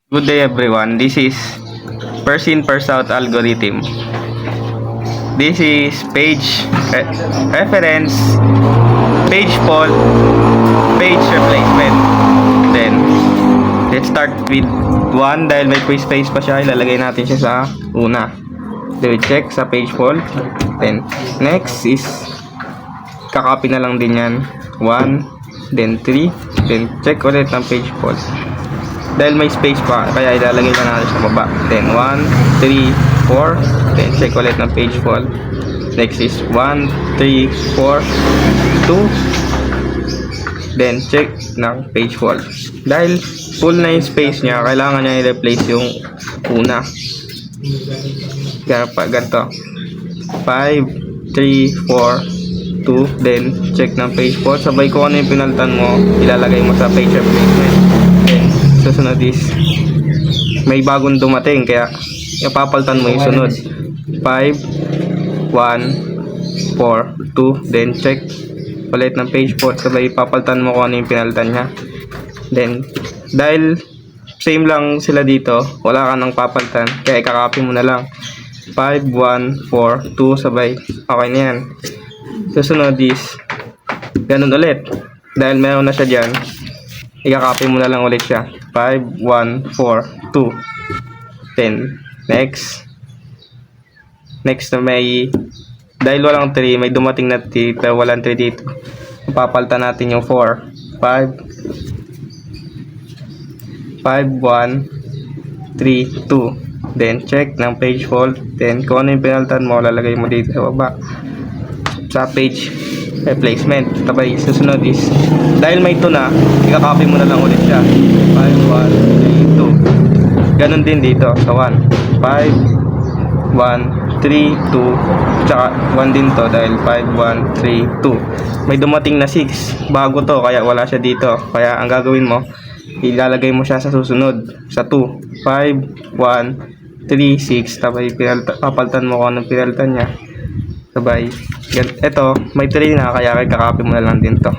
Good day everyone. This is first in first out algorithm. This is page reference, page fault, page replacement. Then let's start with 1 dahil may free space pa siya, ilalagay natin siya sa una. Then we check sa page fault. Then next is kakopy na lang din yan. 1, then 3, then check ulit ng page fault. Dahil may space pa, kaya ilalagay na natin sa baba. Then 1, 3, 4. Then check ulit ng page fault. Next is 1, 3, 4, 2. Then check ng page fault. Dahil full na yung space niya, kailangan niya i-replace yung una. Ganito. 5, 3, 4, 2. Then check ng page fault. Sabay kung ano yung pinalitan mo, ilalagay mo sa page replacement. Then susunod is may bagong dumating, kaya ipapalitan mo yung sunod. 5, 1, 4, 2. Then check ulit ng page fault, sabay ipapalitan mo kung ano yung pinalitan niya. Then dahil same lang sila dito, wala ka nang papalitan, kaya ikakopy mo na lang. 5, 1, 4, 2. Sabay okay na yan. Susunod is ganun ulit, dahil meron na siya dyan, i-copy mo na lang ulit siya. 5, 1, 4, 2. Then next na may, dahil walang 3, may dumating na 3 pero walang 3 dito, papalitan natin yung 4. 5, 1, 3, 2. Then check ng page fault. Then kung ano yung pinalitan mo, lalagay mo dito sa baba sa page replacement. Tapos susunod is dahil may 2 na, i-copy mo na lang ulit siya. 5, 1, 3, 2. Ganon din dito sa 1. 5, 1, 3, 2. Tsaka 1 din to dahil 5, 1, 3, 2. May dumating na 6 bago to, kaya wala siya dito. Kaya ang gagawin mo, ilalagay mo siya sa susunod sa 2. 5, 1, 3, 6. Tapos papalitan mo kung anong pinalitan niya. Sabay, eto may 3 na, kaya kakopy mo na lang din to.